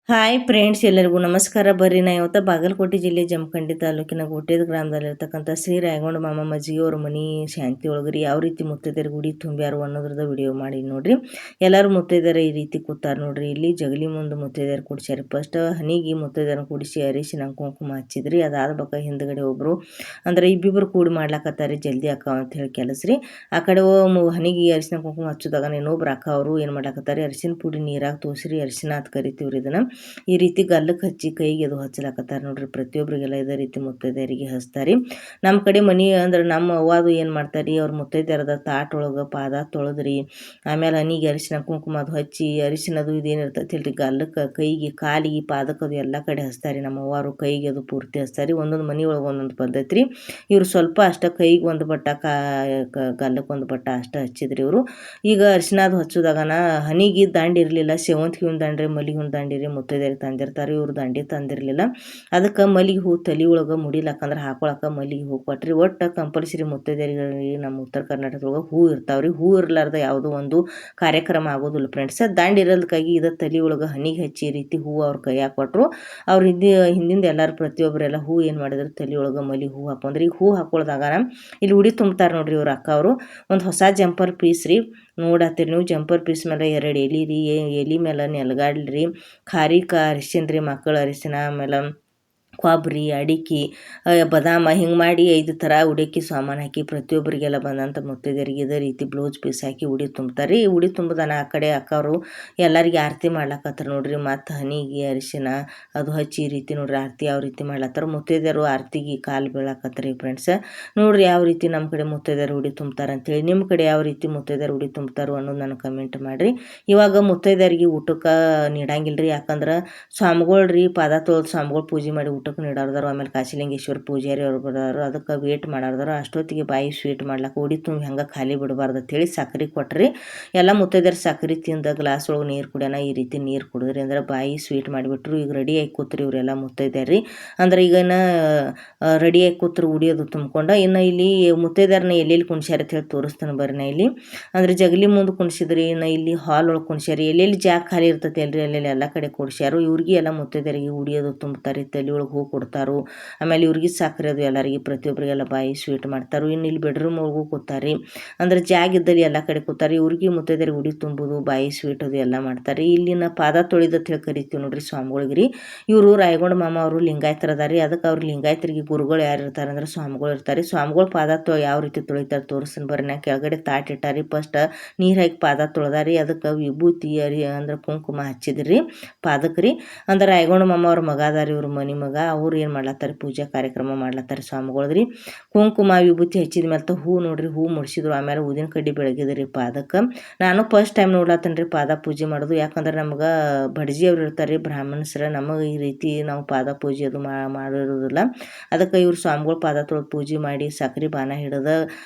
Hi friends, ಎಲ್ಲರಿಗೂ ನಮಸ್ಕಾರ. ಬರ್ರಿ ನಾ ಇವತ್ತು ಬಾಗಲಕೋಟೆ ಜಿಲ್ಲೆ ಜಮಖಂಡಿ ತಾಲೂಕಿನ ಗೋಟೇದ ಗ್ರಾಮದಲ್ಲಿರ್ತಕ್ಕಂಥ ಶ್ರೀ ರಾಯಗೊಂಡ ಮಾಮ ಮಜ್ಜಿಗೆಯವ್ರ ಮನಿ ಶಾಂತಿ ಒಳಗ್ರಿ ಯಾವ ರೀತಿ ಮುತ್ತೈದೆಯರು ಗುಡಿ ತುಂಬ್ಯಾರು ಅನ್ನೋದ್ರದ ವಿಡಿಯೋ ಮಾಡಿ ನೋಡ್ರಿ. ಎಲ್ಲರೂ ಮುತ್ತೈದೆಯರು ಈ ರೀತಿ ಕೂತಾರ ನೋಡ್ರಿ. ಇಲ್ಲಿ ಜಗಲಿ ಮುಂದೆ ಮುತ್ತೈದೆಯರು ಕುಡಿಸ್ಯಾರ. ಫಸ್ಟ್ ಹನಿಗೆ ಮುತ್ತೈದೆಯರನ್ನ ಕುಡಿಸಿ ಅರಿಶಿನ ಕುಂಕುಮ ಹಚ್ಚಿದ್ರಿ. ಅದಾದ ಬಳಿಕ ಹಿಂದ್ಗಡೆ ಒಬ್ರು ಅಂದ್ರೆ ಇಬ್ಬಿಬ್ರು ಕೂಡಿ ಮಾಡ್ಲಾಕತ್ತಾರಿ ಜಲ್ದಿ ಅಕ್ಕ ಅಂತ ಹೇಳಿ ಕೆಲಸ ರೀ. ಆ ಕಡೆ ಹನಿಗೆ ಅರಿಶಿನ ಕುಂಕುಮ ಹಚ್ಚೋದಾಗ ಇನ್ನೊಬ್ರು ಅಕ್ಕ ಅವರು ಏನು ಮಾಡ್ಲಾಕತ್ತಾರೆ, ಅರಿಶಿನ ಪುಡಿ ನೀರಾಗ ತೋರಿಸ್ರಿ ಅರಿಶಿನ ಅಂತ ಕರಿತೀವ್ರಿ ಇದನ್ನ. ಈ ರೀತಿ ಗಲ್ಲಕ್ಕೆ ಹಚ್ಚಿ ಕೈಗೆ ಅದು ಹಚ್ಚಲಾಕತ್ತಾರ ನೋಡ್ರಿ. ಪ್ರತಿಯೊಬ್ಬರಿಗೆಲ್ಲ ಇದೇ ರೀತಿ ಮುತ್ತೈದೆಯರಿಗೆ ಹಚ್ತಾರೆ. ನಮ್ಮ ಕಡೆ ಮನಿ ಅಂದ್ರೆ ನಮ್ಮ ಅವ್ವಾದು ಏನು ಮಾಡ್ತಾರೆ, ಅವ್ರ ಮುತ್ತೈದೆಯರದ ತಾಟ್ ಒಳಗೆ ಪಾದ ತೊಳೆದ್ರಿ, ಆಮೇಲೆ ಹನಿಗೆ ಅರಿಶಿನ ಕುಂಕುಮ ಅದು ಹಚ್ಚಿ ಅರಿಶಿನದು ಇದೇನಿರ್ತೈತಿ ಇಲ್ರಿ ಗಲ್ಲಕ್ಕೆ ಕೈಗೆ ಕಾಲಿಗೆ ಪಾದಕ್ಕೆ ಅದು ಎಲ್ಲ ಕಡೆ ಹಚ್ತಾರೆ. ನಮ್ಮ ಅವ್ವಾರು ಕೈಗೆ ಅದು ಪೂರ್ತಿ ಹಚ್ತಾರೆ. ಒಂದೊಂದು ಮನೆ ಒಳಗೆ ಒಂದೊಂದು ಪದ್ಧತಿ ರೀ. ಇವ್ರು ಸ್ವಲ್ಪ ಅಷ್ಟ ಕೈಗೆ ಒಂದು ಬಟ್ಟ ಗಲ್ಲಕ್ಕೆ ಒಂದು ಬಟ್ಟ ಅಷ್ಟ ಹಚ್ಚಿದ್ರಿ ಇವರು. ಈಗ ಅರಿಶಿನ ಅದು ಹಚ್ಚೋದಾಗನ ಹನಿಗೆ ದಂಡ ಇರಲಿಲ್ಲ, ಸೇವಂತಿಗೆ ಹೂವಿನ ದಂಡ್ರಿ ಮಲ್ಲಿಗೆ ಹೂವಿನ ದಂಡಿರಿ ಮುತ್ತೈದೆಯರಿಗೆ ತಂದಿರ್ತಾರೆ. ಇವ್ರು ದಂಡಿ ತಂದಿರಲಿಲ್ಲ. ಅದಕ್ಕೆ ಮಲ್ಲಿಗೆ ಹೂ ತಲೆ ಒಳಗೆ ಮುಡಿಲಾಕಂದ್ರೆ ಹಾಕೊಳಕ್ಕೆ ಮಲ್ಲಿಗೆ ಹೂ ಕೊಟ್ರಿ. ಒಟ್ಟು ಕಂಪಲ್ಸರಿ ಮುತ್ತೈದೆಯರಿಗೆ ನಮ್ಮ ಉತ್ತರ ಕರ್ನಾಟಕದೊಳಗೆ ಹೂ ಇರ್ತಾವ್ರಿ. ಹೂ ಇರಲಾರ್ದ ಯಾವುದೋ ಒಂದು ಕಾರ್ಯಕ್ರಮ ಆಗೋದಿಲ್ಲ ಫ್ರೆಂಡ್ಸ್. ದಂಡ ಇರೋದಕ್ಕಾಗಿ ಇದು ತಲೆ ಒಳಗೆ ಹನಿಗೆ ಹಚ್ಚಿ ಈ ರೀತಿ ಹೂ ಅವ್ರ ಕೈಯಾಗ ಕೊಟ್ಟರು. ಅವ್ರು ಹಿಂದಿಂದ ಎಲ್ಲರೂ ಪ್ರತಿಯೊಬ್ಬರೆಲ್ಲ ಹೂ ಏನು ಮಾಡಿದ್ರು ತಲೆ ಒಳಗೆ ಮಲ್ಲಿಗೆ ಹೂ ಹಾಕೊಂಡ್ರಿ. ಈಗ ಹೂ ಹಾಕೊಳ್ದಾಗ ಇಲ್ಲಿ ಉಡಿ ತುಂಬ್ತಾರೆ ನೋಡ್ರಿ ಇವ್ರ ಅಕ್ಕ ಅವರು. ಒಂದು ಹೊಸ ಜಂಪರ್ ಪೀಸ್ ರೀ. ನೋಡತ್ತೀರಿ ನೀವು, ಜಂಪರ್ ಪೀಸ್ ಮೇಲೆ 2 ಎಲೆ ರೀ. ಎಲೆ ಮೇಲೆ ನೆಲಗಾಡ್ಲಿ ಖಾರಿಕ ಅರಿಶಿನ ರೀ, ಮಕ್ಕಳ ಅರಿಶಿನ, ಆಮೇಲೆ ಕೊಬ್ಬರಿ, ಅಡಿಕೆ, ಬದಾಮ ಹಿಂಗೆ ಮಾಡಿ 5 ಥರ ಉಡಿಕಿ ಸಾಮಾನು ಹಾಕಿ ಪ್ರತಿಯೊಬ್ಬರಿಗೆಲ್ಲ ಬಂದಂಥ ಮುತ್ತೈದೆಯರಿಗೆ ಇದೇ ರೀತಿ ಬ್ಲೌಸ್ ಪೀಸ್ ಹಾಕಿ ಉಡಿ ತುಂಬ್ತಾರೆ ರೀ. ಉಡಿ ತುಂಬುದಾನ ಆ ಕಡೆ ಅಕ್ಕವರು ಎಲ್ಲರಿಗೆ ಆರತಿ ಮಾಡ್ಲಾಕತ್ತಾರ ನೋಡ್ರಿ. ಮತ್ತು ಹನಿಗೆ ಅರಿಶಿನ ಅದು ಹಚ್ಚಿ ಈ ರೀತಿ ನೋಡ್ರಿ ಆರತಿ ಯಾವ ರೀತಿ ಮಾಡ್ಲತ್ತಾರ. ಮುತ್ತೈದೆಯರು ಆರತಿಗೆ ಕಾಲು ಬೀಳಾಕತ್ತಾರೆ ಫ್ರೆಂಡ್ಸ್. ನೋಡ್ರಿ ಯಾವ ರೀತಿ ನಮ್ಮ ಕಡೆ ಮುತ್ತೈದೆಯರು ಉಡಿ ತುಂಬ್ತಾರೆ ಅಂತೇಳಿ. ನಿಮ್ಮ ಕಡೆ ಯಾವ ರೀತಿ ಮುತ್ತೈದೆಯರು ಉಡಿ ತುಂಬ್ತಾರೋ ಅನ್ನೋದು ನನಗೆ ಕಮೆಂಟ್ ಮಾಡಿರಿ. ಇವಾಗ ಮುತ್ತೈದೆಯರಿಗೆ ಊಟಕ್ಕೆ ನೀಡಂಗಿಲ್ಲ ರೀ. ಯಾಕಂದ್ರೆ ಸ್ವಾಮಿಗಳು ರೀ ಪಾದ ತೊಳೆದು ಸ್ವಾಮಿಗಳು ಪೂಜೆ ಮಾಡಿ ಊಟಕ್ಕೆ ನೀಡೋರ್ದಾರು. ಆಮೇಲೆ ಕಾಶಿಲಿಂಗೇಶ್ವರ ಪೂಜಾರಿ ಅವ್ರು ಬರೋರು, ಅದಕ್ಕೆ ವೇಟ್ ಮಾಡೋರ್ದಾರು. ಅಷ್ಟೊತ್ತಿಗೆ ಬಾಯಿ ಸ್ವೀಟ್ ಮಾಡ್ಲಾಕ ಉಡಿ ತುಂಬಿ ಹಂಗೆ ಖಾಲಿ ಬಿಡಬಾರ್ದು ಅಂತೇಳಿ ಸಕ್ಕರೆ ಕೊಟ್ರಿ. ಎಲ್ಲ ಮುತ್ತೈದೆಯರು ಸಕ್ಕರೆ ತಿಂದ ಗ್ಲಾಸ್ ಒಳಗೆ ನೀರು ಕುಡಿಯೋಣ ಈ ರೀತಿ ನೀರು ಕುಡಿದ್ರಿ ಅಂದ್ರೆ ಬಾಯಿ ಸ್ವೀಟ್ ಮಾಡಿಬಿಟ್ರು. ಈಗ ರೆಡಿ ಆಗಿ ಕೂತ್ರಿ ಇವರೆಲ್ಲ ಮುತ್ತೈದೆಯರಿ. ಅಂದ್ರೆ ಈಗನ ರೆಡಿಯಾಗಿ ಕೂತ್ರು ಉಡಿಯೋದು ತುಂಬ್ಕೊಂಡು. ಇನ್ನು ಇಲ್ಲಿ ಮುತ್ತೈದೆಯರನ್ನ ಎಲ್ಲೆಲ್ಲಿ ಕುಣಿಸ್ಯಾರ ಅಂತ ಹೇಳಿ ತೋರಿಸ್ತಾನೆ ಬರ್ರಿ ನಾ ಇಲ್ಲಿ. ಅಂದ್ರೆ ಜಗಲಿ ಮುಂದೆ ಕುಣಿಸಿದ್ರಿ. ಇನ್ನು ಇಲ್ಲಿ ಹಾಲ್ ಒಳಗೆ ಕುಣಿಸ್ಯಾರಿ. ಎಲ್ಲೆಲ್ಲಿ ಜಾಗ ಖಾಲಿ ಇರ್ತೈತಿ ಅಲ್ರಿ ಅಲ್ಲೆಲ್ಲಿ ಎಲ್ಲ ಕಡೆ ಕೊಡ್ಸ್ಯಾರು. ಇವ್ರಿಗೆ ಎಲ್ಲ ಮುತ್ತೈದೆಯರಿಗೆ ಉಡಿಯೋದು ತುಂಬ್ತಾರೆ, ತಲೆ ಒಳಗೆ ಹೂ ಕೊಡ್ತಾರು. ಆಮೇಲೆ ಇವ್ರಿಗೆ ಸಕ್ಕರೆ ಅದು ಎಲ್ಲರಿಗೆ ಪ್ರತಿಯೊಬ್ಬರಿಗೆಲ್ಲ ಬಾಯಿ ಸ್ವೀಟ್ ಮಾಡ್ತಾರೆ. ಇನ್ನು ಇಲ್ಲಿ ಬೆಡ್ರೂಮ್ ಒಳಗೂ ಕೂತಾರೆ. ಅಂದ್ರೆ ಜಾಗ ಇದ್ದಲ್ಲಿ ಎಲ್ಲ ಕಡೆ ಕೂತಾರೆ. ಇವ್ರಿಗೆ ಮುತ್ತೈದೆಯರಿಗೆ ಉಡಿ ತುಂಬೋದು ಬಾಯಿ ಸ್ವೀಟ್ ಅದು ಎಲ್ಲ ಮಾಡ್ತಾರೆ. ಇಲ್ಲಿನ ಪಾದ ತೊಳಿದತ್ ಹೇಳಿ ಕರಿತೀವಿ ನೋಡ್ರಿ ಸ್ವಾಮಿಗಳಿಗೆ. ಇವರು ರಾಯಗೊಂಡ ಮಾಮ ಅವರು ಲಿಂಗಾಯತರ ಅದಾರಿ. ಅದಕ್ಕೆ ಅವ್ರು ಲಿಂಗಾಯತರಿಗೆ ಗುರುಗಳು ಯಾರು ಇರ್ತಾರೆ ಅಂದ್ರೆ ಸ್ವಾಮಿಗಳು ಇರ್ತಾರೆ. ಸ್ವಾಮಿಗಳು ಪಾದ ಯಾವ ರೀತಿ ತೊಳಿತಾರೆ ತೋರಿಸ್ತೀನಿ ಬರ್ರಿ. ನಾ ಕೆಳಗಡೆ ತಾಟ್ ಇಟ್ಟಾರಿ. ಫಸ್ಟ್ ನೀರು ಹಾಕಿ ಪಾದ ತೊಳೆದಾರಿ. ಅದಕ್ಕೆ ವಿಭೂತಿ ಅಂದ್ರೆ ಕುಂಕುಮ ಹಚ್ಚಿದ್ರಿ ಪಾದಕ್ಕೆ ರೀ. ಅಂದ್ರೆ ರಾಯಗೊಂಡ ಮಾಮ ಅವ್ರ ಮಗ ಅದಾರಿ, ಇವ್ರ ಮನಿ ಮಗ. ಅವ್ರು ಏನು ಮಾಡ್ಲತ್ತಾರೆ ಪೂಜಾ ಕಾರ್ಯಕ್ರಮ ಮಾಡ್ಲತ್ತಾರೆ ಸ್ವಾಮಿಗಳ್ರಿ. ಕುಂಕುಮ ವಿಭೂತಿ ಹಚ್ಚಿದ ಮೇಲೆ ಹೂ ನೋಡ್ರಿ ಹೂ ಮುಡಿಸಿದ್ರು. ಆಮೇಲೆ ಊದಿನ ಕಡ್ಡಿ ಬೆಳಗಿದ್ರಿ ಪಾದಕ್ಕೆ. ನಾನು ಫಸ್ಟ್ ಟೈಮ್ ನೋಡ್ಲತ್ತೇನೆ ರೀ ಪಾದ ಪೂಜೆ ಮಾಡೋದು. ಯಾಕಂದ್ರೆ ನಮ್ಗೆ ಬಡ್ಜಿಯವ್ರು ಇರ್ತಾರೆ ರೀ ಬ್ರಾಹ್ಮಣಸ್ರ. ನಮಗೆ ಈ ರೀತಿ ನಾವು ಪಾದ ಪೂಜೆ ಅದು ಮಾಡಿರೋದಿಲ್ಲ. ಅದಕ್ಕೆ ಇವ್ರು ಸ್ವಾಮಿಗಳು ಪಾದ ತೊಳೆದು ಪೂಜೆ ಮಾಡಿ ಸಕ್ರೆ ಬಾನ ಹಿಡಿದು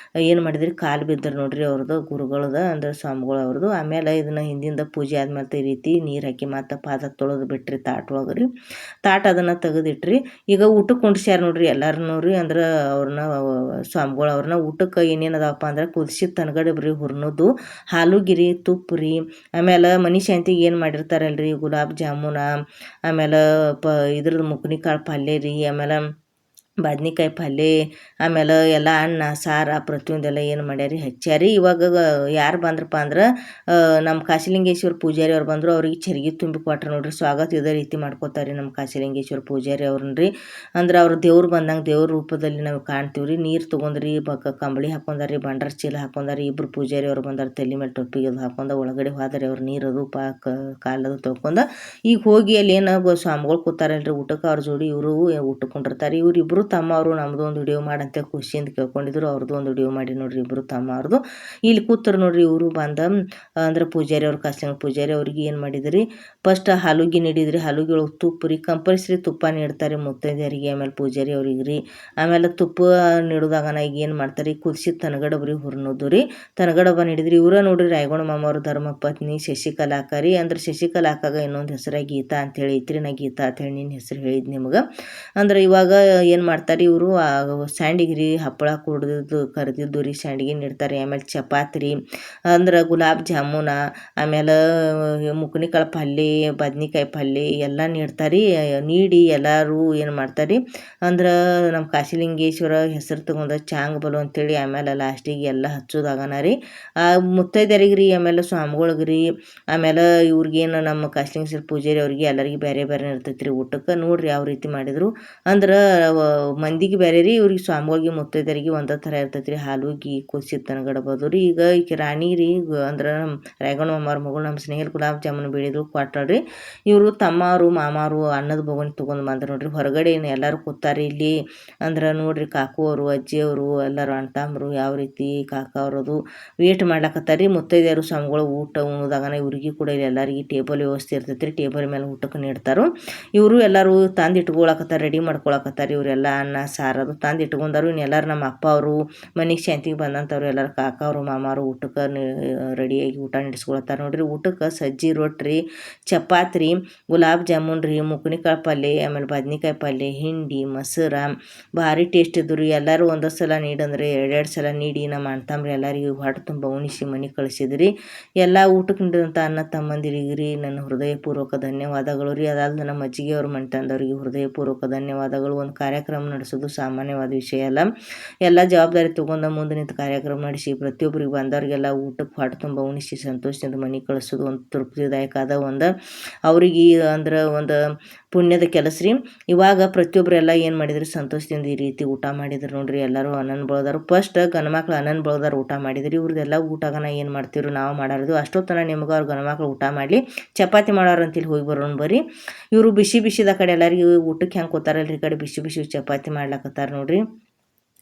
ಏನು ಮಾಡಿದ್ರಿ ಕಾಲು ಬಿದ್ದರು ನೋಡ್ರಿ ಅವ್ರದ್ದು ಗುರುಗಳದ ಅಂದ್ರೆ ಸ್ವಾಮಿಗಳು ಅವ್ರದ್ದು. ಆಮೇಲೆ ಇದನ್ನು ಹಿಂದಿಂದ ಪೂಜೆ ಆದ್ಮೇಲೆ ಈ ರೀತಿ ನೀರು ಹಾಕಿ ಮತ್ತು ಪಾದ ತೊಳೆದು ಬಿಟ್ರಿ ತಾಟ್ ಒಳಗ್ರಿ. ತಾಟ್ ಅದನ್ನು ತೆಗೆದಿಟ್ರಿ. ಈಗ ಊಟಕ್ಕೆ ಕುಂಡ್ಸ್ಯಾರ ನೋಡ್ರಿ ಎಲ್ಲಾರನ್ನೂ ರೀ. ಅಂದ್ರೆ ಅವ್ರನ್ನ ಸ್ವಾಮಿಗಳು ಅವ್ರನ್ನ ಊಟಕ್ಕೆ ಏನೇನು ಅದಾವಪ್ಪ ಅಂದ್ರೆ ಕುದಿಸಿದ ತನಗಡೆ ಬರೀ ಹುರ್ನೋದು, ಹಾಲುಗಿರಿ, ತುಪ್ಪ ರೀ, ಆಮೇಲೆ ಮನಿ ಶಾಂತಿಗೆ ಏನು ಮಾಡಿರ್ತಾರಲ್ರಿ ಗುಲಾಬ್ ಜಾಮೂನ, ಆಮೇಲೆ ಇದ್ರದ್ದು ಮುಕ್ನಿ ಕಾಳು ಪಲ್ಯ ರೀ, ಆಮೇಲೆ ಬದ್ನಿಕಾಯಿ ಪಲ್ಯ, ಆಮೇಲೆ ಎಲ್ಲ ಅನ್ನ ಸಾರು ಪ್ರತಿಯೊಂದೆಲ್ಲ ಏನು ಮಾಡ್ಯಾರಿ ಹಚ್ಚಾರಿ. ಇವಾಗ ಯಾರು ಬಂದ್ರಪ್ಪ ಅಂದ್ರೆ ನಮ್ಮ ಕಾಶಿಲಿಂಗೇಶ್ವರ ಪೂಜಾರಿ ಅವ್ರು ಬಂದರು. ಅವ್ರಿಗೆ ಚರಿಗೆ ತುಂಬಿ ಕೊಟ್ರು ನೋಡ್ರಿ. ಸ್ವಾಗತ ಇದೇ ರೀತಿ ಮಾಡ್ಕೋತಾರೆ ನಮ್ಮ ಕಾಶಿಲಿಂಗೇಶ್ವರ ಪೂಜಾರಿ ಅವ್ರನ್ನ ರೀ. ಅಂದ್ರೆ ಅವ್ರು ದೇವ್ರು ಬಂದಂಗೆ ದೇವ್ರ ರೂಪದಲ್ಲಿ ನಾವು ಕಾಣ್ತೀವಿ ರೀ. ನೀರು ತೊಗೊಂಡ್ರಿ, ಕಂಬಳಿ ಹಾಕೊಂಡಾರಿ, ಬಂಡಾರ ಚೀಲ ಹಾಕೊಂಡಾರಿ. ಇಬ್ಬರು ಪೂಜಾರಿ ಅವ್ರು ಬಂದಾರ, ತಲೆ ಮೇಲೆ ಟೊಪ್ಪಿಗೆ ಅದು ಹಾಕೊಂಡು ಒಳಗಡೆ ಹೋದಾರೆ ಅವ್ರು. ನೀರದು ಕಾಲದು ತೊಳ್ಕೊಂಡು ಈಗ ಹೋಗಿ ಅಲ್ಲಿ ಏನು ಸ್ವಾಮಿಗಳು ಕೂತಾರಲ್ರಿ ಊಟಕ್ಕೆ, ಅವ್ರ ಜೋಡಿ ಇವರು ಊಟಕ್ಕೆ ಕೊಂಡಿರ್ತಾರೆ. ಇವರಿಬ್ಬರು ತಮ್ಮ ಅವರು ನಮ್ಮದು ಒಂದು ವಿಡಿಯೋ ಮಾಡಂತೆ ಖುಷಿಯಿಂದ ಕೇಳ್ಕೊಂಡಿದ್ರು. ಅವ್ರದ್ದು ಒಂದು ವಿಡಿಯೋ ಮಾಡಿ ನೋಡ್ರಿ ಇಬ್ಬರು ತಮ್ಮ ಅವ್ರದ್ದು. ಇಲ್ಲಿ ಕೂತರು ನೋಡ್ರಿ ಇವರು ಬಂದ ಅಂದ್ರೆ ಪೂಜಾರಿ ಅವ್ರು ಕಾಸ್ಲಿಂಗ ಪೂಜಾರಿ ಅವ್ರಿಗೆ ಏನು ಮಾಡಿದ್ರಿ ಫಸ್ಟ್ ಹಾಲುಗಿ ನೀಡಿದ್ರಿ. ಹಾಲುಗಿ ಒಳಗೆ ತುಪ್ಪ ರೀ, ಕಂಪಲ್ಸರಿ ತುಪ್ಪ ನೀಡ್ತಾರೆ ಮುತ್ತೈದೆಯರಿಗೆ. ಆಮೇಲೆ ಪೂಜಾರಿ ಅವ್ರಿಗೆ ರೀ. ಆಮೇಲೆ ತುಪ್ಪ ನೀಡೋದಾಗ ಈಗ ಏನು ಮಾಡ್ತಾರೆ ಕುದಿಸಿದ ತನಗಡ ಬರೀ ಹುರ್ನೋದು ರೀ. ತನಗಡಬ ನೀಡಿದ್ರಿ. ಇವರ ನೋಡ್ರಿ ರಾಯಗೊಂಡ ಮಾಮ ಅವ್ರ ಧರ್ಮಪತ್ನಿ ಶಶಿಕಲಾಕ ರೀ. ಅಂದ್ರೆ ಶಶಿಕಲಾಕಾಗ ಇನ್ನೊಂದು ಹೆಸರಾಗಿ ಗೀತಾ ಅಂತೇಳಿ ಐತ್ರಿ. ನಾ ಗೀತಾ ಅಂತೇಳಿ ನಿನ್ನ ಹೆಸರು ಹೇಳಿದ್ ನಿಮ್ಗೆ. ಅಂದ್ರೆ ಇವಾಗ ಏನು ಮಾಡ್ತಾರೆ ಇವರು ಸ್ಯಾಂಡಿಗೆ ರೀ ಹಪ್ಪಳ ಕುಡ್ದಿದ್ದು ಕರೆದಿದ್ದು ರೀ ಸ್ಯಾಂಡಿಗೆ ನೀಡ್ತಾರೆ. ಆಮೇಲೆ ಚಪಾತಿ ರೀ ಅಂದ್ರೆ ಗುಲಾಬ್ ಜಾಮೂನ, ಆಮೇಲೆ ಮುಕುಣಿಕಾಳು ಪಲ್ಯ, ಬದ್ನಿಕಾಯಿ ಪಲ್ಯ ಎಲ್ಲ ನೀಡ್ತಾರೆ. ನೀಡಿ ಎಲ್ಲರೂ ಏನು ಮಾಡ್ತಾರೆ ಅಂದ್ರೆ ನಮ್ಮ ಕಾಶಿಲಿಂಗೇಶ್ವರ ಹೆಸರು ತಗೊಂಡು ಚಾಂಗ್ ಬಲು ಅಂತೇಳಿ ಆಮೇಲೆ ಲಾಸ್ಟಿಗೆ ಎಲ್ಲ ಹಚ್ಚೋದಾಗನ ರೀ ಮುತ್ತೈದೆಯರಿಗೆ ರೀ, ಆಮೇಲೆ ಸ್ವಾಮಿಗಳಿಗೆ ರೀ, ಆಮೇಲೆ ಇವ್ರಿಗೇನು ನಮ್ಮ ಕಾಶಿಲಿಂಗೇಶ್ವರ ಪೂಜಾರಿ ಅವ್ರಿಗೆ ಎಲ್ಲರಿಗೆ ಬೇರೆ ಬೇರೆ ಇರ್ತೈತೆ ರೀ ಊಟಕ್ಕೆ. ನೋಡ್ರಿ ಯಾವ ರೀತಿ ಮಾಡಿದ್ರು ಅಂದ್ರೆ ಮಂದಿಗೆ ಬೇರೆ ರೀ, ಇವ್ರಿಗೆ ಸ್ವಾಮಿಗಳಿಗೆ ಮುತ್ತೈದೆಯರಿಗೆ ಒಂದೇ ಥರ ಇರ್ತೈತೆ ರೀ. ಹಾಲುಗಿ ಕುದಿಸಿ ತನಗಡಬೋದು ರೀ. ಈಗ ಈಕೆ ರಾಣಿ ರೀ ಅಂದ್ರೆ ರಾಯಗೌಡ ಮಾಮಾರ ಮಗಳು ನಮ್ಮ ಸ್ನೇಹಿಲ್ ಗುಲಾಬ್ ಜಾಮೂನು ಬೇಡಿದ್ರು ಕೊಟ್ಟಾಳ್ರಿ. ಇವರು ತಮ್ಮವರು ಮಾಮಾರು ಅನ್ನದ ಬೊಗಣಿ ತೊಗೊಂಡು ಬಂದ್ರು ನೋಡ್ರಿ. ಹೊರಗಡೆ ಎಲ್ಲರೂ ಕೂತಾರೆ ಇಲ್ಲಿ ಅಂದ್ರೆ ನೋಡ್ರಿ ಕಾಕು ಅವರು, ಅಜ್ಜಿಯವರು ಎಲ್ಲರೂ ಅಣ್ಣ ತಮ್ಮರು ಯಾವ ರೀತಿ ಕಾಕ ಅವರದು ವೇಟ್ ಮಾಡ್ಲಕತ್ತಾರೆ ರೀ. ಮುತ್ತೈದೆಯರು ಸ್ವಾಮಿಗಳು ಊಟ ಉಣ್ಣದಾಗನ ಇವ್ರಿಗೆ ಕೂಡ ಇಲ್ಲಿ ಎಲ್ಲರಿಗೆ ಟೇಬಲ್ ವ್ಯವಸ್ಥೆ ಇರ್ತೈತೆ ರೀ. ಟೇಬಲ್ ಮೇಲೆ ಊಟಕ್ಕೆ ನೀಡ್ತಾರೋ. ಇವರು ಎಲ್ಲರೂ ತಂದು ಇಟ್ಕೊಳಕತ್ತಾರೆ, ರೆಡಿ ಮಾಡ್ಕೊಳಕತ್ತಾರೆ. ಇವರೆಲ್ಲ ಅನ್ನ ಸಾರದು ತಂದು ಇಟ್ಕೊಂಡಾರು. ಇನ್ನು ಎಲ್ಲರೂ ನಮ್ಮ ಅಪ್ಪ ಅವರು ಮನೆಗೆ ಶಾಂತಿಗೆ ಬಂದಂಥವ್ರು ಎಲ್ಲರೂ ಕಾಕ ಅವರು ಮಾಮಾರು ಊಟಕ್ಕೆ ರೆಡಿಯಾಗಿ ಊಟ ನಡೆಸ್ಕೊಳತ್ತಾರೆ ನೋಡ್ರಿ. ಊಟಕ್ಕೆ ಸಜ್ಜಿ ರೊಟ್ಟಿ, ಚಪಾತಿ ರೀ, ಗುಲಾಬ್ ಜಾಮೂನ್ ರೀ, ಮುಕುಣಿಕಾಳು ಪಲ್ಯ, ಆಮೇಲೆ ಬದ್ನಿಕಾಯಿ ಪಲ್ಯ, ಹಿಂಡಿ, ಮೊಸರ ಭಾರಿ ಟೇಸ್ಟ್ ಇದ್ದು ರೀ. ಎಲ್ಲರೂ ಒಂದೊಂದು ಸಲ ನೀಡಂದ್ರೆ ಎರಡೆರಡು ಸಲ ನೀಡಿ ನಮ್ಮ ಅಣ್ಣ ತಮ್ಮರು ಎಲ್ಲರಿಗೂ ಹೊಟ್ಟೆ ತುಂಬ ಉಣಿಸಿ ಮನೆಗೆ ಕಳಿಸಿದ್ರಿ. ಎಲ್ಲ ಊಟಕ್ಕೆ ನೀಡಿದಂಥ ಅನ್ನ ತಮ್ಮಂದಿರಿಗೆ ರೀ ನನ್ನ ಹೃದಯಪೂರ್ವಕ ಧನ್ಯವಾದಗಳು ರೀ. ಅದಾದ ನಮ್ಮ ಅಜ್ಜಿಗೆ ಅವ್ರ ಮನೆ ತಂದವರಿಗೆ ಹೃದಯಪೂರ್ವಕ ಧನ್ಯವಾದಗಳು. ಒಂದು ಕಾರ್ಯಕ್ರಮ ನಡೆಸೋದು ಸಾಮಾನ್ಯವಾದ ವಿಷಯ ಅಲ್ಲ. ಎಲ್ಲ ಜವಾಬ್ದಾರಿ ತೊಗೊಂಡು ಮುಂದೆ ನಿಂತು ಕಾರ್ಯಕ್ರಮ ನಡೆಸಿ ಪ್ರತಿಯೊಬ್ಬರಿಗೆ ಬಂದವರಿಗೆಲ್ಲ ಊಟಕ್ಕೆ ಹೊಟ್ಟೆ ತುಂಬ ಉಣಿಸಿ ಸಂತೋಷದಿಂದ ಮನೆಗೆ ಕಳಿಸೋದು ಒಂದು ತೃಪ್ತಿದಾಯಕ ಆದ ಒಂದು ಅವ್ರಿಗೆ ಅಂದ್ರೆ ಒಂದು ಪುಣ್ಯದ ಕೆಲಸ ರೀ. ಇವಾಗ ಪ್ರತಿಯೊಬ್ಬರೆಲ್ಲ ಏನು ಮಾಡಿದ್ರು ಸಂತೋಷದಿಂದ ಈ ರೀತಿ ಊಟ ಮಾಡಿದ್ರು ನೋಡ್ರಿ. ಎಲ್ಲರೂ ಅನ್ನನ ಬಳದಾರು. ಫಸ್ಟ್ ಗಂಡ್ಮಕ್ಳು ಅನ್ನನ ಬಳದಾರು ಊಟ ಮಾಡಿದ್ರಿ. ಇವ್ರದ್ದೆಲ್ಲ ಊಟಗನ ಏನು ಮಾಡ್ತಿದ್ರು ನಾವು ಮಾಡೋದು ಅಷ್ಟೊತ್ತನ ನಿಮ್ಗೆ ಅವ್ರು ಗಂಡ್ಮಕ್ಳು ಊಟ ಮಾಡಲಿ ಚಪಾತಿ ಮಾಡೋರು ಅಂತೇಳಿ ಹೋಗಿ ಬರೋಣ ಬರ್ರಿ. ಇವರು ಬಿಸಿ ಬಿಸಿದ ಕಡೆ ಎಲ್ಲರಿಗೂ ಊಟಕ್ಕೆ ಹೆಂಗೆ ಕೂತಾರಲ್ರಿ ಈ ಕಡೆ ಬಿಸಿ ಬಿಸಿ ಚಪಾತಿ ಮಾಡ್ಲಕತ್ತಾರ ನೋಡ್ರಿ.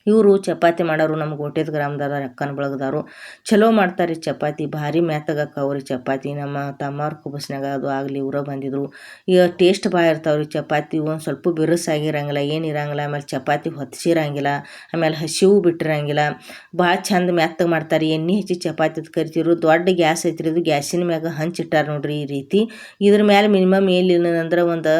ಇವರು ಚಪಾತಿ ಮಾಡೋರು ನಮ್ಮ ಗೋಟೆದ ಗ್ರಾಮದಾರ ಅಕ್ಕನ ಬಳಗದವರು ಚಲೋ ಮಾಡ್ತಾರೆ ಚಪಾತಿ. ಭಾರಿ ಮೆತ್ತಗಾಕವ್ರಿ ಚಪಾತಿ. ನಮ್ಮ ತಮ್ಮವ್ರ ಕುಬಸ್ನಾಗ ಅದು ಆಗಲಿ ಇವರ ಬಂದಿದ್ರು. ಈಗ ಟೇಸ್ಟ್ ಭಾಳ ಇರ್ತಾವ್ರಿ ಚಪಾತಿ. ಒಂದು ಸ್ವಲ್ಪ ಬಿರುಸಾಗಿರಂಗಿಲ್ಲ, ಏನಿರಂಗಿಲ್ಲ. ಆಮೇಲೆ ಚಪಾತಿ ಹೊತ್ತಿಸಿರಂಗಿಲ್ಲ, ಆಮೇಲೆ ಹಸಿವು ಬಿಟ್ಟಿರಂಗಿಲ್ಲ. ಭಾಳ ಚಂದ ಮೆತ್ತಗೆ ಮಾಡ್ತಾರೆ. ಎಣ್ಣೆ ಹಚ್ಚಿ ಚಪಾತಿ ಕರಿತಿರು. ದೊಡ್ಡ ಗ್ಯಾಸ್ ಐತ್ರಿ, ಇದು ಗ್ಯಾಸಿನ ಮ್ಯಾಗ ಹಂಚಿಟ್ಟಾರ ನೋಡ್ರಿ ಈ ರೀತಿ. ಇದ್ರ ಮೇಲೆ ಮಿನಿಮಮ್ ಏನಿಲ್ಲಂದ್ರೆ ಒಂದು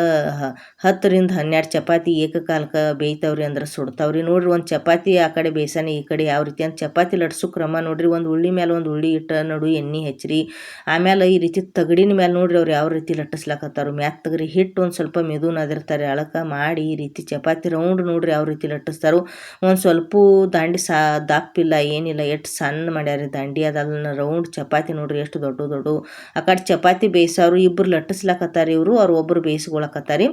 10ರಿಂದ 12 ಚಪಾತಿ ಏಕಕಾಲಕ್ಕೆ ಬೇಯ್ತಾವ್ರಿ ಅಂದ್ರೆ ಸುಡ್ತಾವ್ರಿ ನೋಡ್ರಿ. ಒಂದು ಚಪಾತಿ ಆ ಕಡೆ ಬೇಸನ ಈ ಕಡೆ ಯಾವ ರೀತಿ ಅಂತ ಚಪಾತಿ ಲಟ್ಸು ಕ್ರಮ ನೋಡ್ರಿ. ಒಂದು ಉಳ್ಳಿ ಮೇಲೆ ಒಂದು ಉಳ್ಳಿ ಇಟ್ಟು ನಡು ಎಣ್ಣೆ ಹಚ್ಚಿರಿ. ಆಮೇಲೆ ಈ ರೀತಿ ತಗಡಿನ ಮೇಲೆ ನೋಡ್ರಿ ಅವ್ರು ಯಾವ ರೀತಿ ಲಟ್ಟಿಸ್ಲಾಕತ್ತಾರು. ಮ್ಯಾತ್ತಗ್ರಿ ಹಿಟ್ಟು ಒಂದು ಸ್ವಲ್ಪ ಮೆದುನ ಅದಿರ್ತಾರೆ ಅಳಕ ಮಾಡಿ ಈ ರೀತಿ ಚಪಾತಿ ರೌಂಡ್ ನೋಡ್ರಿ ಯಾವ ರೀತಿ ಲಟ್ಟಿಸ್ತಾರೋ. ಒಂದು ಸ್ವಲ್ಪ ದಾಂಡಿ ದಪ್ಪಿಲ್ಲ ಏನಿಲ್ಲ, ಎಷ್ಟು ಸಣ್ಣ ಮಾಡ್ಯಾರಿ ದಾಂಡಿ. ಅದನ್ನ ರೌಂಡ್ ಚಪಾತಿ ನೋಡ್ರಿ ಎಷ್ಟು ದೊಡ್ಡ ದೊಡ್ಡ. ಆ ಕಡೆ ಚಪಾತಿ ಬೇಯಿಸೋರು ಇಬ್ಬರು ಲಟ್ಟಿಸ್ಲಾಕತ್ತಾರೆ ಇವರು, ಅವ್ರು ಒಬ್ಬರು ಬೇಯಿಸ್ಕೊಳಕತ್ತಾರೆ.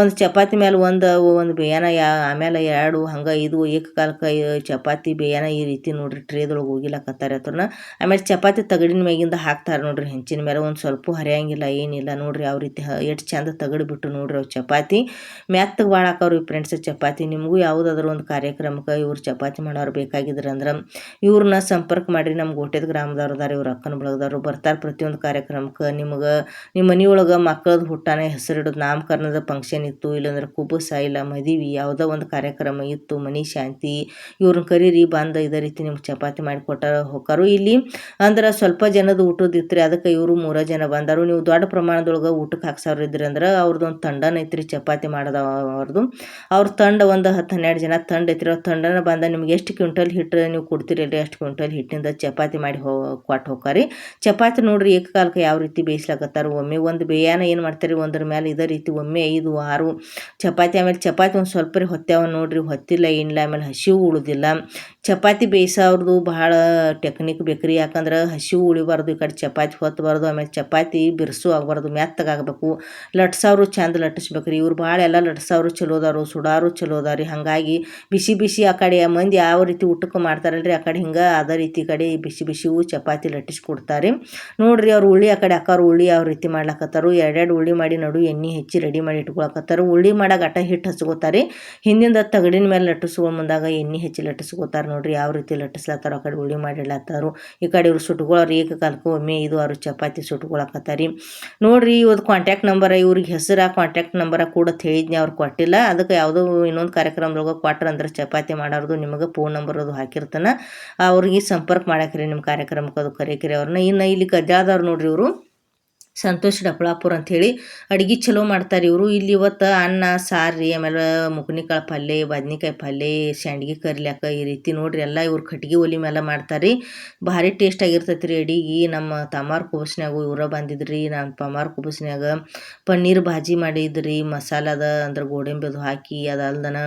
ಒಂದು ಚಪಾತಿ ಮೇಲೆ ಒಂದು ಬೇಯನ ಆಮೇಲೆ 2 ಹಂಗೆ 5 ಏಕಕಾಲಕ್ಕೆ ಚಪಾತಿ ಬೇಯನ ಈ ರೀತಿ ನೋಡ್ರಿ ಟ್ರೇದೊಳಗೆ ಹೋಗಿಲಾಕತ್ತಾರೆ ಅತ್ರನ. ಆಮೇಲೆ ಚಪಾತಿ ತಗಡಿನ ಮ್ಯಾಗಿಂದ ಹಾಕ್ತಾರೆ ನೋಡ್ರಿ ಹೆಂಚಿನ ಮೇಲೆ. ಒಂದು ಸ್ವಲ್ಪ ಹರಿಯಂಗಿಲ್ಲ ಏನಿಲ್ಲ ನೋಡ್ರಿ ಯಾವ ರೀತಿ ಎಷ್ಟು ಚಂದ ತಗಡು ಬಿಟ್ಟು ನೋಡ್ರಿ ಅವ್ರು ಚಪಾತಿ ಮೆತ್ತಗೆ ಭಾಳ ಹಾಕವ್ರಿ ಫ್ರೆಂಡ್ಸ್ ಚಪಾತಿ. ನಿಮಗೂ ಯಾವುದಾದ್ರೂ ಒಂದು ಕಾರ್ಯಕ್ರಮಕ್ಕೆ ಇವ್ರು ಚಪಾತಿ ಮಾಡೋರು ಬೇಕಾಗಿದ್ರಂದ್ರೆ ಇವ್ರನ್ನ ಸಂಪರ್ಕ ಮಾಡಿರಿ. ನಮ್ಮ ಗೋಟೆದ ಗ್ರಾಮದವ್ರು ಅದಾರ, ಇವ್ರು ಅಕ್ಕನ ಬಳಗದವರು ಬರ್ತಾರೆ ಪ್ರತಿಯೊಂದು ಕಾರ್ಯಕ್ರಮಕ್ಕೆ. ನಿಮ್ಗೆ ನಿಮ್ಮ ಮನೆಯೊಳಗೆ ಮಕ್ಕಳದ್ದು ಹುಟ್ಟಾನೆ ಹೆಸರಿಡೋದು ನಾಮಕರಣದ ಫಂಕ್ಷನ್ ಇತ್ತು, ಇಲ್ಲಾಂದ್ರೆ ಕುಬುಸ ಇಲ್ಲ ಮದುವೆ ಯಾವುದೋ ಒಂದು ಕಾರ್ಯಕ್ರಮ ಇತ್ತು, ಮನೆ ಶಾಂತಿ, ಇವ್ರನ್ನ ಕರೀರಿ ಬಂದು ಇದೇ ರೀತಿ ನಿಮ್ಗೆ ಚಪಾತಿ ಮಾಡಿಕೊಟ್ಟ ಹೋಗಾರು. ಇಲ್ಲಿ ಅಂದ್ರೆ ಸ್ವಲ್ಪ ಜನದ ಊಟದ ಇತ್ತು ರೀ, ಅದಕ್ಕೆ ಇವರು 3 ಜನ ಬಂದರು. ನೀವು ದೊಡ್ಡ ಪ್ರಮಾಣದೊಳಗೆ ಊಟಕ್ಕೆ ಹಾಕ್ಸೋರು ಇದ್ರಿ ಅಂದ್ರೆ ಅವ್ರದ್ದು ಒಂದು ತಂಡನ ಐತ್ರಿ ಚಪಾತಿ ಮಾಡೋದವ್ರದ್ದು. ಅವ್ರ ತಂಡ ಒಂದು 10-12 ಜನ ತಂಡ ಐತ್ರಿ. ಅವ್ರ ತಂಡನ ಬಂದ ನಿಮ್ಗೆ ಎಷ್ಟು ಕ್ವಿಂಟಲ್ ಹಿಟ್ಟು ನೀವು ಕೊಡ್ತೀರಲ್ರಿ ಅಷ್ಟು ಕ್ವಿಂಟಲ್ ಹಿಟ್ಟಿಂದ ಚಪಾತಿ ಮಾಡಿ ಕೊಟ್ಟು ಹೋಗಾರಿ. ಚಪಾತಿ ನೋಡ್ರಿ ಏಕಕಾಲಕ್ಕೆ ಯಾವ ರೀತಿ ಬೇಯಿಸ್ಲಾಕತ್ತಾರ. ಒಮ್ಮೆ ಒಂದು ಬೇಯಾನ ಏನು ಮಾಡ್ತಾರೆ ಒಂದ್ರ ಮೇಲೆ ಇದೇ ರೀತಿ ಒಮ್ಮೆ 5-6 ಚಪಾತಿ. ಆಮೇಲೆ ಚಪಾತಿ ಒಂದು ಸ್ವಲ್ಪ ರೀ ಹೊತ್ಯಾವ ನೋಡ್ರಿ, ಹೊತ್ತಿಲ್ಲ ಏನಿಲ್ಲ. ಆಮೇಲೆ ಹಸಿವು ಉಳಿದಿಲ್ಲ. ಚಪಾತಿ ಬೇಯಿಸೋರ್ದು ಭಾಳ ಟೆಕ್ನಿಕ್ ಬೇಕ್ರಿ, ಯಾಕಂದ್ರೆ ಹಸಿವು ಉಳಿಬಾರ್ದು, ಈ ಕಡೆ ಚಪಾತಿ ಹೊತ್ತಬಾರ್ದು, ಆಮೇಲೆ ಚಪಾತಿ ಬಿರುಸು ಆಗಬಾರ್ದು, ಮೆತ್ತಗಾಗಬೇಕು. ಲಟ್ಸೋರು ಚಂದ ಲಟ್ಟಿಸ್ಬೇಕ್ರಿ. ಇವ್ರು ಭಾಳ ಎಲ್ಲ ಲಟ್ಸೋರು ಚಲೋದಾರು, ಸುಡಾರು ಚಲೋದಾರಿ. ಹಾಗಾಗಿ ಬಿಸಿ ಬಿಸಿ ಆ ಕಡೆ ಮಂದಿ ಯಾವ ರೀತಿ ಊಟಕ್ಕೆ ಮಾಡ್ತಾರಲ್ರಿ ಆ ಕಡೆ ಹಿಂಗೆ ಅದೇ ರೀತಿ ಕಡೆ ಬಿಸಿ ಬಿಸಿವು ಚಪಾತಿ ಲಟ್ಟಿಸ್ಕೊಡ್ತಾರೆ ನೋಡ್ರಿ. ಅವ್ರು ಉಳ್ಳಿ ಆ ಕಡೆ ಅಕ್ಕಾರು ಉಳ್ಳಿ ಯಾವ ರೀತಿ ಮಾಡ್ಲಕತ್ತಾರು. 2 ಉಳ್ಳಿ ಮಾಡಿ ನಡು ಎಣ್ಣೆ ಹೆಚ್ಚಿ ರೆಡಿ ಮಾಡಿ ಇಟ್ಕೊಳಕತ್ತಾರು. ಉಳ್ಳಿ ಮಾಡಾಗ ಅಟ ಹಿಟ್ಟು ಹಚ್ಕೋತಾರೆ. ಹಿಂದಿಂದ ತಗಡಿನ ಮೇಲೆ ಲಟ್ಟಿಸ್ಕೊ ಮುಂದಾಗ ಎಣ್ಣೆ ಹೆಚ್ಚಿ ಲಟ್ಟಿಸ್ಕೋತಾರೆ ನೋಡ್ರಿ ಯಾವ ರೀತಿ ಲಟ್ಟಿಸ್ಲತ್ತಾರ. ಆ ಕಡೆ ಉಳ್ಳಿ ಮಾಡಿಡ್ಲತ್ತಾರು, ಈ ಕಡೆ ಇವ್ರು ಸುಟ್ಕೊಳ್ಳೋರು ಏಕಕಾಲಕ್ಕೆ ಒಮ್ಮೆ 5-6 ಚಪಾತಿ ಸುಟ್ಕೊಳಕತ್ತಾರಿ ನೋಡ್ರಿ. ಇವತ್ತು ಕಾಂಟ್ಯಾಕ್ಟ್ ನಂಬರ್ ಇವ್ರಿಗೆ ಹೆಸರು ಕಾಂಟ್ಯಾಕ್ಟ್ ನಂಬರ ಕೂಡ ಹೇಳಿದ್ನಿ, ಅವ್ರು ಕೊಟ್ಟಿಲ್ಲ. ಅದಕ್ಕೆ ಯಾವುದೋ ಇನ್ನೊಂದು ಕಾರ್ಯಕ್ರಮದೊಳಗೆ ಕೊಟ್ರಂದ್ರೆ ಚಪಾತಿ ಮಾಡೋದು ನಿಮಗೆ ಫೋನ್ ನಂಬರ್ ಅದು ಹಾಕಿರ್ತಾನೆ, ಅವ್ರಿಗೆ ಸಂಪರ್ಕ ಮಾಡಾಕ್ರಿ ನಿಮ್ಮ ಕಾರ್ಯಕ್ರಮಕ್ಕೆ ಅದು ಕರೆಯಕ್ರಿ ಅವ್ರನ್ನ. ಇನ್ನು ಇಲ್ಲಿ ಗದ್ದಾದವ್ರು ನೋಡ್ರಿ ಇವರು ಸಂತೋಷ್ ಡಪ್ಪಳಾಪುರ ಅಂಥೇಳಿ ಅಡ್ಗೆ ಚಲೋ ಮಾಡ್ತಾರೆ ಇವರು. ಇಲ್ಲಿ ಇವತ್ತು ಅನ್ನ ಸಾರು ರೀ, ಆಮೇಲೆ ಮುಕುನಿಕಾಳು ಪಲ್ಯ, ಬದ್ನಿಕಾಯಿ ಪಲ್ಯ, ಸಂಡ್ಗೆ ಕರಿಲ್ಯಾಕ ಈ ರೀತಿ ನೋಡ್ರಿ ಎಲ್ಲ ಇವ್ರು ಕಟ್ಗೆ ಒಲಿ ಮೇಲೆ ಮಾಡ್ತಾರೆ ರೀ. ಭಾರಿ ಟೇಸ್ಟ್ ಆಗಿರ್ತೈತೆ ರೀ ಅಡಿಗೆ. ನಮ್ಮ ತಮ್ಮಾರ್ ಕುಬಸ್ನ್ಯಾಗು ಇವರ ಬಂದಿದ್ರಿ. ನಮ್ಮ ತಮ್ಮಾರ್ ಕುಬಸ್ನ್ಯಾಗ ಪನ್ನೀರ್ ಭಾಜಿ ಮಾಡಿದ್ರಿ, ಮಸಾಲದ ಅಂದ್ರೆ ಗೋಡಂಬಿದು ಹಾಕಿ. ಅದಲ್ದನ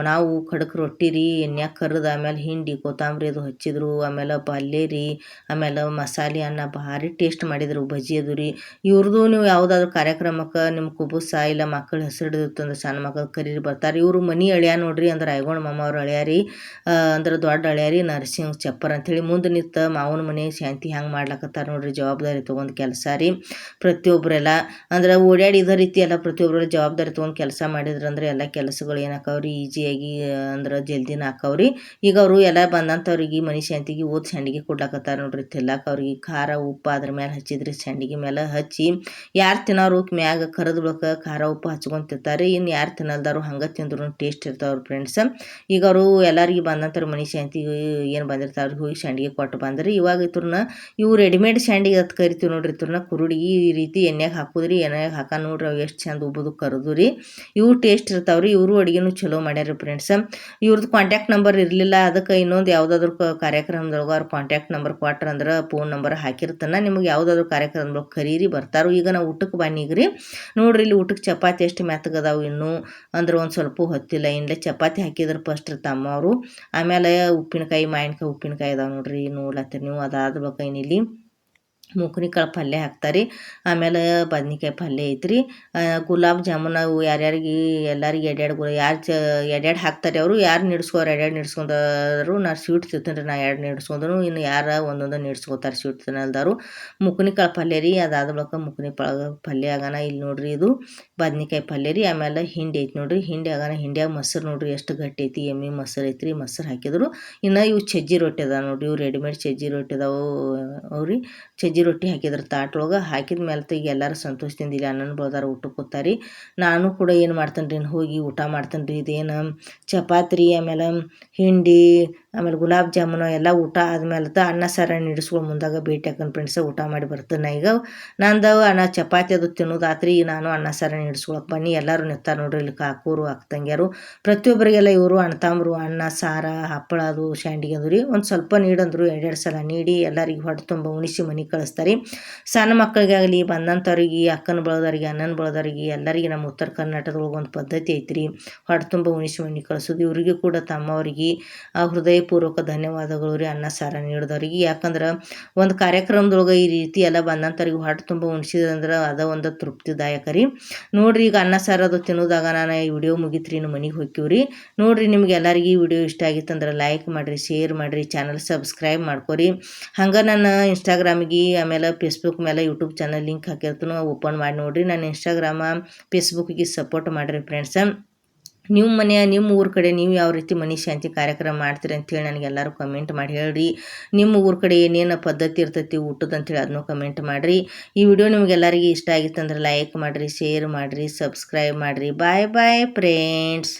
ನಾವು ಖಡಕ್ ರೊಟ್ಟಿ ರೀ, ಎಣ್ಯಾಗ ಕರ್ದು ಆಮೇಲೆ ಹಿಂಡಿ ಕೊತ್ತಂಬರಿ ಅದು ಹಚ್ಚಿದ್ರು. ಆಮೇಲೆ ಪಲ್ಯ ರೀ, ಆಮೇಲೆ ಮಸಾಲೆ ಅನ್ನ ಭಾರಿ ಟೇಸ್ಟ್ ಮಾಡಿದ್ರು. ಬಜ್ಜಿ ಅದು ರೀ. ಇವ್ರದ್ದು ನೀವು ಯಾವುದಾದ್ರು ಕಾರ್ಯಕ್ರಮಕ್ಕೆ ನಿಮ್ಮ ಕುಬುಸ ಇಲ್ಲ ಮಕ್ಕಳ ಹೆಸರು ಹಿಡಿದಿರ್ತಂದ್ರೆ ಸಣ್ಣ ಮಕ್ಕಳು ಕರೀರಿ ಬರ್ತಾರೆ. ಇವರು ಮನಿ ಅಳಿಯ ನೋಡ್ರಿ, ಅಂದ್ರೆ ಐಗೋಣ ಮಾಮ ಅವ್ರ ಅಳಿಯ ರೀ. ಅಂದ್ರೆ ದೊಡ್ಡ ಅಳಿಯ ರೀ, ನರಸಿಂಹ ಚಪ್ಪರ್ ಅಂಥೇಳಿ. ಮುಂದೆ ನಿಂತ ಮಾವನ ಮನೆ ಶಾಂತಿ ಹ್ಯಾಂಗೆ ಮಾಡ್ಲಕತ್ತಾರ ನೋಡ್ರಿ, ಜವಾಬ್ದಾರಿ ತೊಗೊಂಡು ಕೆಲಸ ರೀ. ಪ್ರತಿಯೊಬ್ಬರೆಲ್ಲ ಅಂದ್ರೆ ಓಡಾಡಿ ಇದೇ ರೀತಿ ಎಲ್ಲ ಪ್ರತಿಯೊಬ್ಬರು ಜವಾಬ್ದಾರಿ ತೊಗೊಂಡು ಕೆಲಸ ಮಾಡಿದ್ರಂದ್ರೆ ಎಲ್ಲ ಕೆಲಸಗಳು ಏನಾಕವ್ರಿ ಈಜಿಯಾಗಿ, ಅಂದ್ರೆ ಜಲ್ದಿನ ಹಾಕವ್ರಿ. ಈಗ ಅವರು ಎಲ್ಲ ಬಂದಂಥವ್ರಿಗೆ ಮನೆ ಶಾಂತಿಗೆ ಓದ್ ಸಂಡಿಗೆ ಕೊಡ್ಲಾಕತ್ತಾರ ನೋಡ್ರಿ. ತಿರ್ಲಾಕ ಅವ್ರಿಗೆ ಖಾರ ಉಪ್ಪು ಅದ್ರ ಮೇಲೆ ಹಚ್ಚಿದ್ರಿ, ಸಂಡಿಗೆ ಮೇಲೆ ಹಚ್ಚಿ ಯಾರು ತಿನ್ನೋರು ಮ್ಯಾಗ ಕರೆದು ಬಳಕ ಖಾರ ಉಪ್ಪು ಹಚ್ಕೊಂಡು ತಿಂತಾರೆ. ಇನ್ನು ಯಾರು ತಿನ್ನಲ್ದಾರು ಹಂಗೆ ತಿಂದ್ರು ಟೇಸ್ಟ್ ಇರ್ತಾವ್ರ ಫ್ರೆಂಡ್ಸ್. ಈಗ ಅವರು ಎಲ್ಲರಿಗೆ ಬಂದಂಥವ್ರು ಮನೆ ಶಾಂತಿಗೆ ಏನು ಬಂದಿರ್ತಾವ್ರಿಗೆ ಹೋಗಿ ಸಂಡಿಗೆ ಕೊಟ್ಟು ಬಂದ್ರಿ. ಇವಾಗ ಇವು ರೆಡಿಮೇಡ್ ಸಂಡಿಗೆ ಅಂತ ಕರಿತೀವಿ ನೋಡ್ರಿ. ಕುರುಡಿ ಈ ರೀತಿ ಎಣ್ಣೆಗೆ ಹಾಕುದ್ರಿ, ಎಣ್ಣೆಗೆ ಹಾಕ ನೋಡ್ರಿ ಅವು ಎಷ್ಟು ಚಂದ ಉಬ್ಬುದು ಕರೆದು ರೀ. ಇವು ಟೇಸ್ಟ್ ಇರ್ತಾವ್ರಿ. ಇವರು ಅಡುಗೆನೂ ಚಲೋ ಮಾಡ್ಯಾರ ಫ್ರೆಂಡ್ಸ್. ಇವ್ರದ್ದು ಕಾಂಟ್ಯಾಕ್ಟ್ ನಂಬರ್ ಇರಲಿಲ್ಲ, ಅದಕ್ಕೆ ಇನ್ನೊಂದು ಯಾವುದಾದ್ರು ಕಾರ್ಯಕ್ರಮದೊಳಗೆ ಅವ್ರ ಕಾಂಟ್ಯಾಕ್ಟ್ ನಂಬರ್ ಕೊಟ್ರಂದ್ರೆ ಫೋನ್ ನಂಬರ್ ಹಾಕಿರ್ತಾನೆ. ನಿಮ್ಗೆ ಯಾವುದಾದ್ರು ಕಾರ್ಯಕ್ರಮದೊಳಗೆ ಕರೀರಿ ಬರ್ತಾರೋ. ಈಗ ನಾವು ಊಟಕ್ಕೆ ಬನ್ನಿಗ್ರಿ. ನೋಡ್ರಿ ಇಲ್ಲಿ ಊಟಕ್ಕೆ ಚಪಾತಿ ಎಷ್ಟು ಮೆತ್ತಗದಾವು ಇನ್ನೂ, ಅಂದ್ರೆ ಒಂದು ಸ್ವಲ್ಪ ಹೊತ್ತಿಲ್ಲ. ಇನ್ನೇ ಚಪಾತಿ ಹಾಕಿದ್ರೆ ಫಸ್ಟ್ ತಮ್ಮವರು, ಆಮೇಲೆ ಉಪ್ಪಿನಕಾಯಿ ಮಾವಿನಕಾಯಿ ಉಪ್ಪಿನಕಾಯಿ ಅದಾವೆ ನೋಡ್ರಿ ನೋಡ್ಲತ್ತೀರಿ ನೀವು. ಅದಾದ ಬಳಿಕ ಏನಿಲ್ಲಿ ಮುಕುನಿಕಾಳು ಪಲ್ಯ ಹಾಕ್ತಾರೆ. ಆಮೇಲೆ ಬದ್ನಿಕಾಯಿ ಪಲ್ಯ ಐತ್ರಿ. ಗುಲಾಬ್ ಜಾಮೂನ್ ಅವು ಯಾರ್ಯಾರಿಗೆ ಎಲ್ಲರಿಗೆ ಎರಡೆರಡು ಎರಡೆರಡು ಹಾಕ್ತಾರೆ ಅವರು. ಯಾರು ನಿಡ್ಸ್ಕೋರು ಎರಡೆರಡು ನಿಡ್ಸ್ಕೊಂಡರು. ನಾನು ಸ್ವೀಟ್ ತಿಂತೀನಿ ರೀ, ನಾ ಎರಡು ನಿಡ್ಸ್ಕೊಂಡ್ರು. ಇನ್ನು ಯಾರು ಒಂದೊಂದು ನಿಡ್ಸ್ಕೋತಾರೆ ಸ್ವೀಟ್ ತಿನ್ನಲ್ದಾರು. ಮುಕುನಿಕಾಳು ಪಲ್ಯ ರೀ. ಅದಾದ ಬಳಿಕ ಮುಕುನಿಕಾಳು ಪಲ್ಯ ಆಗೋಣ ಇಲ್ಲಿ ನೋಡ್ರಿ. ಇದು ಬದ್ನಿಕಾಯಿ ಪಲ್ಯ ರೀ. ಆಮೇಲೆ ಹಿಂಡಿ ಐತಿ ನೋಡ್ರಿ. ಹಿಂಡಿ ಆಗೋಣ. ಹಿಂಡಿಯಾಗ ಮೊಸರು ನೋಡ್ರಿ ಎಷ್ಟು ಗಟ್ಟಿ ಐತಿ, ಎಮ್ಮೆ ಮೊಸರು ಐತ್ರಿ. ಮೊಸರು ಹಾಕಿದ್ರು. ಇನ್ನು ಇವು ಸಜ್ಜಿ ರೊಟ್ಟಿ ಅದಾವ ನೋಡ್ರಿ. ಇವು ರೆಡಿಮೇಡ್ ಸಜ್ಜಿ ರೊಟ್ಟಿ ಅದಾವು ಅವ್ರಿ. ಸಜ್ಜಿ ರೊಟ್ಟಿ ಹಾಕಿದ್ರೆ ತಾಟ್ರೊಳಗೆ ಹಾಕಿದ ಮೇಲೆ ಈಗ ಎಲ್ಲರೂ ಸಂತೋಷದಿಂದ ಇಲ್ಲಿ ಅನ್ನನ ಬಳದಾರ ಊಟಕ್ಕೆ ಕೂತಾರಿ. ನಾನು ಕೂಡ ಏನು ಮಾಡ್ತೇನೆ ರೀ, ಹೋಗಿ ಊಟ ಮಾಡ್ತೇನೆ ರೀ. ಇದೇನು ಚಪಾತಿ ರೀ, ಆಮೇಲೆ ಹಿಂಡಿ, ಆಮೇಲೆ ಗುಲಾಬ್ ಜಾಮೂನು ಎಲ್ಲ ಊಟ ಆದ್ಮೇಲೆ ಅನ್ನ ಸಾರು ನಿಡಿಸ್ಕೊಂಡು ಮುಂದಾಗ ಭೇಟಿ ಹಾಕೊಂಡು ಫ್ರೆಂಡ್ಸ ಊಟ ಮಾಡಿ ಬರ್ತೀನಿ. ಈಗ ನಂದು ಚಪಾತಿ ಅದು ತಿನ್ನೋದಾತ್ರಿ. ನಾನು ಅನ್ನ ಸಾರು ನಿಡಿಸ್ಕೊಳಕ್ಕೆ ಬನ್ನಿ. ಎಲ್ಲರೂ ನಿಂತಾರೆ ನೋಡ್ರಿ ಇಲ್ಲಿ, ಕಾಕೂರು ಅಕ್ಕತಂಗ್ಯಾರು ಪ್ರತಿಯೊಬ್ಬರಿಗೆಲ್ಲ. ಇವರು ಅಣ್ತಂಬ್ರು ಅನ್ನ ಸಾರ ಹಪ್ಪಳ ಅದು ಶಾಂಡಿಗೆ ಅದು ರೀ. ಒಂದು ಸ್ವಲ್ಪ ನೀಡಂದ್ರು ಎರಡೆರಡು ಸಲ ನೀಡಿ ಎಲ್ಲರಿಗೆ ಹೊಟ್ಟೆ ತುಂಬ ಉಣಿಸಿ ಮನೆಗೆ ಕಳಿಸ್ತಾರೆ. ಸಣ್ಣ ಮಕ್ಕಳಿಗಾಗಲಿ ಬಂದಂಥವ್ರಿಗೆ, ಅಕ್ಕನ ಬಳದವ್ರಿಗೆ, ಅಣ್ಣನ ಬಳದವ್ರಿಗೆ ಎಲ್ಲರಿಗೆ ನಮ್ಮ ಉತ್ತರ ಕರ್ನಾಟಕದೊಳಗೆ ಒಂದು ಪದ್ಧತಿ ಐತ್ರಿ, ಹೊಟ್ಟೆ ತುಂಬ ಉಣಿಸಿ ಮನೆಗೆ ಕಳಿಸೋದು. ಇವರಿಗೂ ಕೂಡ ತಮ್ಮವರಿಗೆ ಹೃದಯಪೂರ್ವಕ ಧನ್ಯವಾದಗಳು ರೀ, ಅನ್ನ ಸಾರ ನೀಡಿದವ್ರಿಗೆ. ಯಾಕಂದ್ರೆ ಒಂದು ಕಾರ್ಯಕ್ರಮದೊಳಗೆ ಈ ರೀತಿ ಎಲ್ಲ ಬಂದಂಥವ್ರಿಗೆ ಹೊಟ್ಟೆ ತುಂಬ ಉಣಿಸಿದಂದ್ರೆ ಅದ ಒಂದು ತೃಪ್ತಿದಾಯಕ ರೀ. ನೋಡ್ರಿ ಈಗ ಅನ್ನ ಸಾರ ಅದು ತಿನ್ನೋದಾಗ ನಾನು ಈ ವಿಡಿಯೋ ಮುಗಿತ್ರಿ, ಇನ್ನು ಮನೆಗೆ ಹೋಗ್ತೀವ್ರಿ. ನೋಡ್ರಿ ನಿಮ್ಗೆ ಎಲ್ಲರಿಗೂ ಈ ವಿಡಿಯೋ ಇಷ್ಟ ಆಗಿತ್ತಂದ್ರೆ ಲೈಕ್ ಮಾಡಿರಿ, ಶೇರ್ ಮಾಡಿರಿ, ಚಾನಲ್ ಸಬ್ಸ್ಕ್ರೈಬ್ ಮಾಡ್ಕೊರಿ. ಹಂಗೆ ನನ್ನ ಇನ್ಸ್ಟಾಗ್ರಾಮಿಗೆ ಆಮೇಲೆ ಫೇಸ್ಬುಕ್ ಮೇಲೆ ಯೂಟ್ಯೂಬ್ ಚಾನಲ್ ಲಿಂಕ್ ಹಾಕಿರ್ತೀನಿ, ಓಪನ್ ಮಾಡಿ ನೋಡಿರಿ. ನನ್ನ ಇನ್ಸ್ಟಾಗ್ರಾಮ ಫೇಸ್ಬುಕ್ಕಿಗೆ ಸಪೋರ್ಟ್ ಮಾಡಿರಿ ಫ್ರೆಂಡ್ಸ. ನಿಮ್ಮ ಊರ ಕಡೆ ನೀವು ಯಾವ ರೀತಿ ಮನೆ ಶಾಂತಿ ಕಾರ್ಯಕ್ರಮ ಮಾಡ್ತೀರಿ ಅಂಥೇಳಿ ನನಗೆ ಎಲ್ಲರೂ ಕಮೆಂಟ್ ಮಾಡಿ ಹೇಳ್ರಿ. ನಿಮ್ಮ ಊರ ಕಡೆ ಏನೇನು ಪದ್ಧತಿ ಇರ್ತೈತಿ ಊಟದ ಅಂಥೇಳಿ ಅದನ್ನೂ ಕಮೆಂಟ್ ಮಾಡಿರಿ. ಈ ವಿಡಿಯೋ ನಿಮ್ಗೆಲ್ಲರಿಗೂ ಇಷ್ಟ ಆಗಿತ್ತಂದ್ರೆ ಲೈಕ್ ಮಾಡಿರಿ, ಶೇರ್ ಮಾಡಿರಿ, ಸಬ್ಸ್ಕ್ರೈಬ್ ಮಾಡಿರಿ. ಬಾಯ್ ಬಾಯ್ ಫ್ರೆಂಡ್ಸ್.